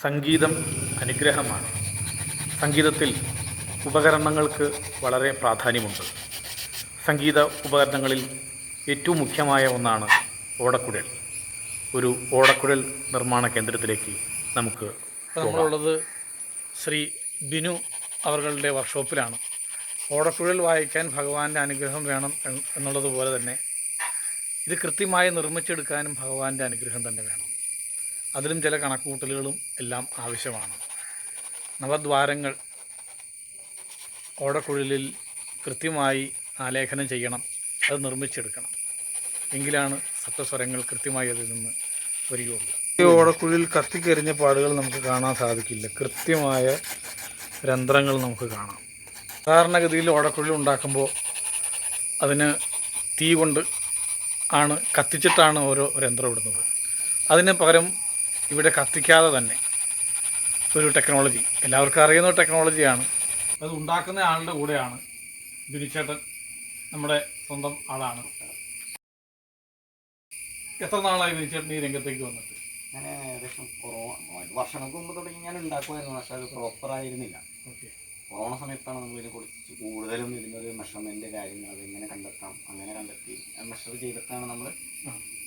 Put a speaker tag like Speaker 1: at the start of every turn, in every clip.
Speaker 1: സംഗീതം അനുഗ്രഹമാണ്. സംഗീതത്തിൽ ഉപകരണങ്ങൾക്ക് വളരെ പ്രാധാന്യമുണ്ട്. സംഗീത ഉപകരണങ്ങളിൽ ഏറ്റവും മുഖ്യമായ ഒന്നാണ് ഓടക്കുഴൽ. ഒരു ഓടക്കുഴൽ നിർമ്മാണ കേന്ദ്രത്തിലേക്ക് നമുക്ക് നമ്മളുള്ളത് ശ്രീ ബിനു അവരുടെ വർക്ക്ഷോപ്പിലാണ്. ഓടക്കുഴൽ വായിക്കാൻ ഭഗവാന്റെ അനുഗ്രഹം വേണം എന്നുള്ളതുപോലെ തന്നെ ഇത് കൃത്യമായി നിർമ്മിച്ചെടുക്കാനും ഭഗവാന്റെ അനുഗ്രഹം തന്നെ വേണം. അതിലും ചില കണക്കുകൂട്ടലുകളും എല്ലാം ആവശ്യമാണ്. നവദ്വാരങ്ങൾ ഓടക്കുഴലിൽ കൃത്യമായി ആലേഖനം ചെയ്യണം, അത് നിർമ്മിച്ചെടുക്കണം. എങ്കിലാണ് സപ്തസ്വരങ്ങൾ കൃത്യമായി അതിൽ നിന്ന് വരികയുള്ളൂ. ഈ ഓടക്കുഴലിൽ കത്തിക്കരിഞ്ഞ പാടുകൾ നമുക്ക് കാണാൻ സാധിക്കില്ല. കൃത്യമായ രന്ധ്രങ്ങൾ നമുക്ക് കാണാം. സാധാരണഗതിയിൽ ഓടക്കുഴൽ ഉണ്ടാക്കുമ്പോൾ അതിന് തീ കൊണ്ട് കത്തിച്ചിട്ടാണ് ഓരോ രന്ധ്രം ഇടുന്നത്. അതിന് പകരം ഇവിടെ കത്തിക്കാതെ തന്നെ ഒരു ടെക്നോളജി, എല്ലാവർക്കും അറിയുന്ന ടെക്നോളജിയാണ്. അത് ഉണ്ടാക്കുന്ന ആളുടെ കൂടെയാണ് ബിനുചേട്ടൻ, നമ്മുടെ സ്വന്തം ആളാണ്. എത്ര നാളായി ബിനുചേട്ടൻ ഈ രംഗത്തേക്ക് വന്നിട്ട്?
Speaker 2: ഞാൻ ഏകദേശം വർഷങ്ങൾക്ക് മുമ്പ് തുടങ്ങി ഞാൻ ഉണ്ടാക്കുമായിരുന്നു, പക്ഷെ അത് പ്രോപ്പറായിരുന്നില്ല.
Speaker 1: ഓക്കെ.
Speaker 2: കൊറോണ സമയത്താണ് നമ്മളിതിനെ കുറിച്ച് കൂടുതലും ഇതിനൊരു മെഷർമെൻറ്റ് കാര്യങ്ങൾ അതെങ്ങനെ കണ്ടെത്താം, അങ്ങനെ കണ്ടെത്തി മെഷർ ചെയ്തിട്ടാണ് നമ്മൾ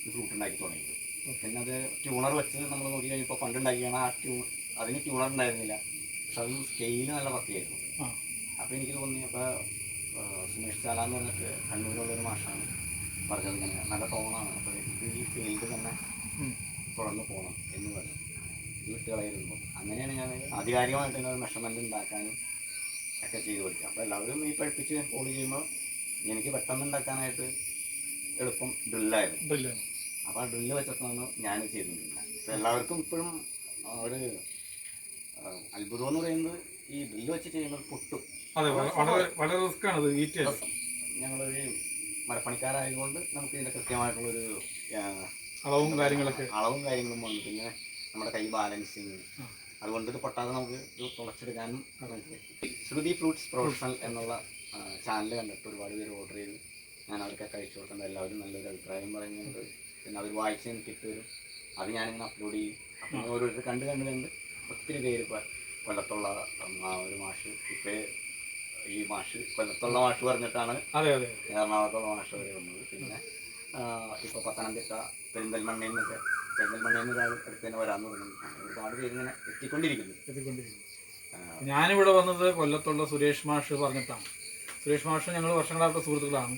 Speaker 2: ഈ ഫ്ലൂട്ട് ഉണ്ടാക്കി തുടങ്ങിയത്. പിന്നെ അത് ട്യൂണർ വെച്ച് നമ്മൾ നോക്കി കഴിഞ്ഞപ്പോൾ പണ്ടുണ്ടാക്കിയാണ് അതിന് ട്യൂണർ ഉണ്ടായിരുന്നില്ല, പക്ഷെ അതും സ്കെയില് നല്ല പക്കയായിരുന്നു. അപ്പോൾ എനിക്ക് തോന്നി, അപ്പോൾ സുമേഷ് ചാല എന്ന് പറഞ്ഞിട്ട് കണ്ണൂരുള്ളൊരു മാഷാണ് പറഞ്ഞത്, ഇങ്ങനെ നല്ല ടോണാണ്, അപ്പോൾ ഈ ഫീൽഡ് തന്നെ തുടർന്ന് പോകണം എന്ന് പറഞ്ഞു. ഇത് വിട്ടുകളായിരുന്നു. അങ്ങനെയാണ് ഞാൻ ആധികാരികമായിട്ട് തന്നെ മെഷർമെൻറ്റ് ഉണ്ടാക്കാനും ഒക്കെ ചെയ്ത് പഠിക്കുക. അപ്പോൾ എല്ലാവരും ഈ പഠിപ്പിച്ച് ഫോളോ ചെയ്യുമ്പോൾ എനിക്ക് പെട്ടെന്ന് ഉണ്ടാക്കാനായിട്ട് എളുപ്പം ഡ്രില്ലായിരുന്നു. അപ്പോൾ ആ ഡ്രില്ല് വെച്ചിട്ടാണ് ഞാൻ ചെയ്തുകൊണ്ടിരുന്നത്. അപ്പോൾ എല്ലാവർക്കും ഇപ്പോഴും ഒരു അത്ഭുതം എന്ന് പറയുന്നത് ഈ ഡ്രില്ല് വെച്ച് ചെയ്യുന്നത് പൊട്ടും. ഞങ്ങളൊരു മരപ്പണിക്കാരായതുകൊണ്ട് നമുക്ക് ഇതിൻ്റെ കൃത്യമായിട്ടുള്ളൊരു അളവും കാര്യങ്ങളും വന്നു. പിന്നെ നമ്മുടെ കൈ ബാലൻസിങ്, അതുകൊണ്ട് ഇത് പൊട്ടാതെ നമുക്ക് ഇത് തുളച്ചെടുക്കാനും. ശ്രുതി ഫ്രൂട്ട്സ് പ്രൊഫഷണൽ എന്നുള്ള ചാനൽ കണ്ടിട്ട് ഒരുപാട് പേര് ഓർഡർ ചെയ്ത് ഞാൻ അവർക്ക് കഴിച്ചു കൊടുക്കേണ്ട, എല്ലാവരും നല്ലൊരു അഭിപ്രായം പറയുന്നുണ്ട്. പിന്നെ അവർ വായിച്ച് എനിക്ക് ഇട്ടുവരും, അത് ഞാനിങ്ങനെ അപ്ലോഡ് ചെയ്യും. അപ്പം ഓരോരുത്തർ കണ്ട് ഒത്തിരി പേര് ഇപ്പോൾ കൊല്ലത്തുള്ള ഒരു മാഷ്, ഇപ്പോൾ ഈ മാഷ് കൊല്ലത്തുള്ള മാഷ് പറഞ്ഞിട്ടാണ് എറണാകുളത്തുള്ള മാഷ് വരെ വന്നത്. പിന്നെ ഇപ്പോൾ പത്തനംതിട്ട പെരിന്തൽമണ്ണയിൽ നിന്ന് അടുത്ത് തന്നെ വരാമെന്ന് പറഞ്ഞു. ഒരുപാട് പേര് ഇങ്ങനെ എത്തിക്കൊണ്ടിരിക്കുന്നു.
Speaker 1: ഞാനിവിടെ വന്നത് കൊല്ലത്തുള്ള സുരേഷ് മാഷ് പറഞ്ഞിട്ടാണ്. സുരേഷ് മാഷ് ഞങ്ങൾ വർഷങ്ങളായിട്ട് സുഹൃത്തുക്കളാണ്.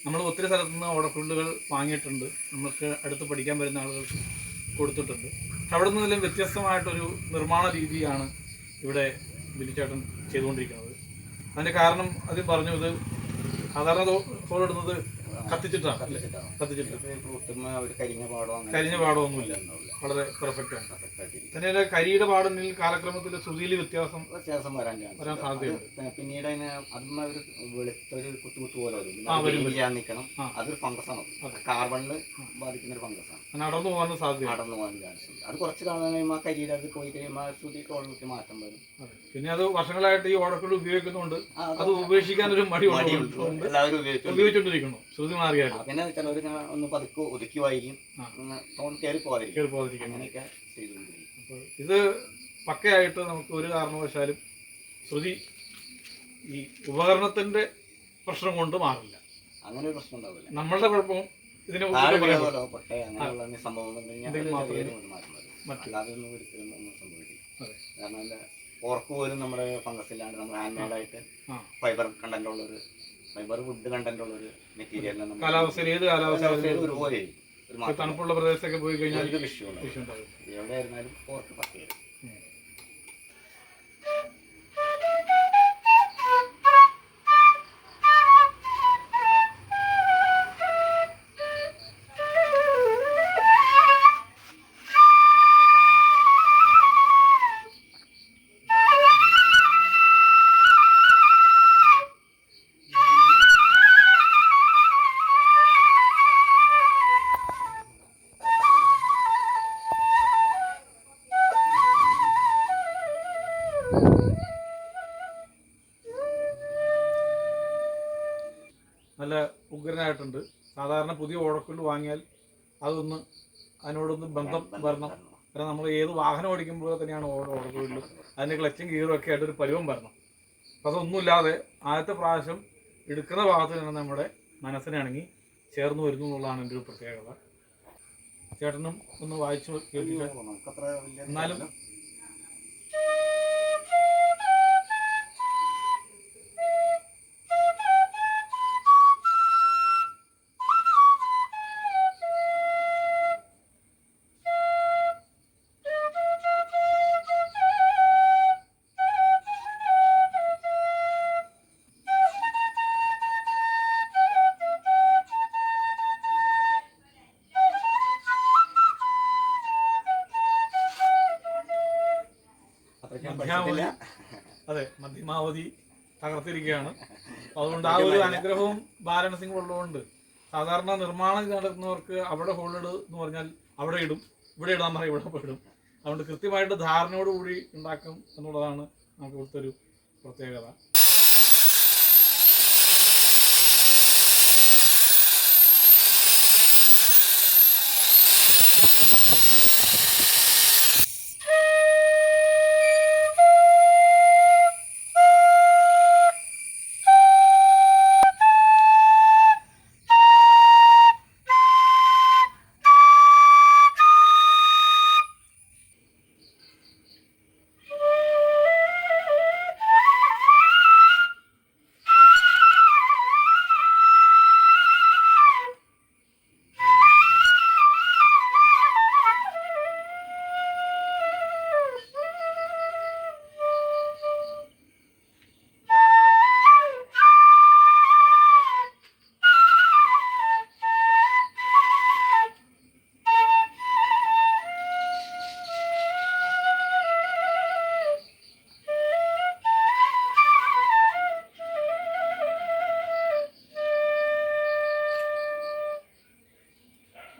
Speaker 1: നമ്മൾ ഒത്തിരി സ്ഥലത്തു നിന്ന് ഓടക്കുഴലുകൾ വാങ്ങിയിട്ടുണ്ട്, നമുക്ക് അടുത്ത് പഠിക്കാൻ വരുന്ന ആളുകൾക്ക് കൊടുത്തിട്ടുണ്ട്. പക്ഷെ അവിടെ നിന്നെല്ലാം വ്യത്യസ്തമായിട്ടൊരു നിർമ്മാണ രീതിയാണ് ഇവിടെ ബിനുചേട്ടൻ ചെയ്തുകൊണ്ടിരിക്കുന്നത്. അതിൻ്റെ കാരണം അതിൽ പറഞ്ഞു, ഇത് സാധാരണ തോളിടുന്നത് കത്തിച്ചിട്ടാണ്. കരിഞ്ഞ പാടമൊന്നുമില്ല, വളരെ പെർഫെക്റ്റ് ആണ്. തന്നെ കരിയുടെ പാടുന്നിൽ കാലക്രമത്തിൽ ശ്രുതിയിൽ വ്യത്യാസം വരാൻ സാധ്യതയുണ്ട്.
Speaker 2: പിന്നീട് അതിന് അതിന് ഒരു വെളുത്തൊരു കുത്തുകുത്ത് പോലെ നിൽക്കണം. അതൊരു ഫംഗസാണ്, കാർബണിൽ ബാധിക്കുന്ന ഒരു ഫംഗസാണ്.
Speaker 1: അടർന്നു പോകാൻ സാധ്യത,
Speaker 2: ചാൻസ് ഉണ്ട്. അത് കുറച്ച് കാലം കഴിയുമ്പോൾ കരിയുടെ അത് പോയി കഴിയുമ്പോൾ ശ്രുതിക്ക് ഓൾമോസ്റ്റ് മാറ്റം വരും.
Speaker 1: പിന്നെ അത് വർഷങ്ങളായിട്ട് ഈ ഓടക്കുഴൽ ഉപയോഗിക്കുന്നുണ്ട്, അത് ഉപേക്ഷിക്കാൻ ഒരു മടി
Speaker 2: എല്ലാവരും
Speaker 1: ഉപയോഗിച്ചുകൊണ്ടിരിക്കുന്നു. ശ്രുതി മാറിയാലും
Speaker 2: പിന്നെ ചിലവർ ഒന്ന് പതുക്കെ ഒതുക്കി വായിക്കും, കയറി പോകാതിരിക്കും, അങ്ങനെയൊക്കെ ചെയ്തുകൊണ്ടിരിക്കും.
Speaker 1: അപ്പോൾ ഇത് പക്കയായിട്ട് നമുക്ക് ഒരു കാരണവശാലും ശ്രുതി ഈ ഉപകരണത്തിന്റെ പ്രശ്നം കൊണ്ട് മാറില്ല.
Speaker 2: അങ്ങനെ ഒരു പ്രശ്നം ഉണ്ടാവില്ല.
Speaker 1: നമ്മളുടെ കുഴപ്പം ഇതിനെ
Speaker 2: അങ്ങനെയുള്ള സംഭവം കാരണം പോർക്ക് പോലും നമ്മുടെ ഫംഗസ് ഇല്ലാണ്ട് നമ്മൾ ഹാൻഡ് മെയ്ഡായിട്ട് ഫൈബർ കണ്ടന്റ് ഉള്ളൊരു വുഡ് കണ്ടന്റ് ഉള്ളൊരു മെറ്റീരിയൽ
Speaker 1: കാലാവസ്ഥയിൽ ഏത് കാലാവസ്ഥയിലും
Speaker 2: ഒരുപോലെ
Speaker 1: തണുപ്പുള്ള പ്രദേശത്തൊക്കെ പോയി കഴിഞ്ഞാൽ
Speaker 2: എവിടെ ആയിരുന്നാലും പോർക്ക് പത്ത് വരും.
Speaker 1: നല്ല ഉഗ്രനായിട്ടുണ്ട്. സാധാരണ പുതിയ ഓടക്കുഴൽ വാങ്ങിയാൽ അതിനോടൊന്ന് ബന്ധം വരണം കാരണം നമ്മൾ ഏത് വാഹനം ഓടിക്കുമ്പോൾ തന്നെയാണ് ഓടക്കുഴലിലും അതിൻ്റെ ക്ലച്ചും ഗിയറും ഒക്കെ ആയിട്ടൊരു പരുവം വരണം. അപ്പോൾ അതൊന്നുമില്ലാതെ ആദ്യത്തെ പ്രാവശ്യം എടുക്കുന്ന ഭാഗത്ത് നിന്ന് നമ്മുടെ മനസ്സിനാണെങ്കിൽ ചേർന്ന് വരുന്നു എന്നുള്ളതാണ് എൻ്റെ ഒരു പ്രത്യേകത. ചേട്ടനും ഒന്ന് വായിച്ചു കേട്ടിട്ട്
Speaker 2: നമുക്കത്ര വലിയ
Speaker 1: എന്നാലും അതെ മധ്യമാവധി തകർത്തിരിക്കുകയാണ്. അതുകൊണ്ട് ആ ഒരു അനുഗ്രഹവും ബാലൻസിങ് ഉള്ളതുകൊണ്ട് സാധാരണ നിർമ്മാണം നടത്തുന്നവർക്ക് അവിടെ ഹോളിഡ് എന്ന് പറഞ്ഞാൽ അവിടെ ഇടും, ഇവിടെ ഇടാൻ പറഞ്ഞാൽ ഇവിടെ ഇടും. അതുകൊണ്ട് കൃത്യമായിട്ട് ധാരണയോടുകൂടി ഉണ്ടാക്കും എന്നുള്ളതാണ് നമുക്ക് ഇവിടുത്തെ ഒരു പ്രത്യേകത.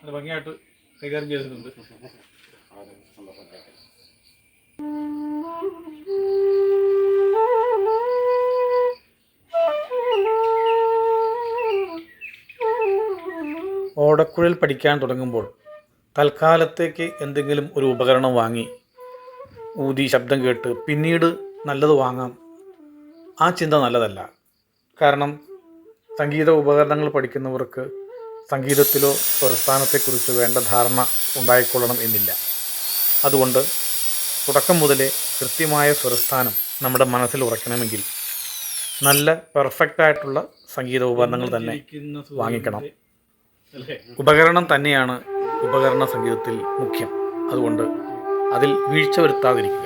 Speaker 1: അത് ഭംഗിയായിട്ട് കൈകാര്യം ചെയ്തിട്ടുണ്ട്. ഓടക്കുഴൽ പഠിക്കാൻ തുടങ്ങുമ്പോൾ തൽക്കാലത്തേക്ക് എന്തെങ്കിലും ഒരു ഉപകരണം വാങ്ങി ഊതി ശബ്ദം കേട്ട് പിന്നീട് നല്ലത് വാങ്ങാം, ആ ചിന്ത നല്ലതല്ല. കാരണം സംഗീത ഉപകരണങ്ങൾ പഠിക്കുന്നവർക്ക് സംഗീതത്തിലോ സ്വരസ്ഥാനത്തെക്കുറിച്ച് വേണ്ട ധാരണ ഉണ്ടായിക്കൊള്ളണം എന്നില്ല. അതുകൊണ്ട് തുടക്കം മുതലേ കൃത്യമായ സ്വരസ്ഥാനം നമ്മുടെ മനസ്സിൽ ഉറയ്ക്കണമെങ്കിൽ നല്ല പെർഫെക്റ്റായിട്ടുള്ള സംഗീത ഉപകരണങ്ങൾ തന്നെ വാങ്ങിക്കണം. ഉപകരണം തന്നെയാണ് ഉപകരണ സംഗീതത്തിൽ മുഖ്യം. അതുകൊണ്ട് അതിൽ വീഴ്ച വരുത്താതിരിക്കുക.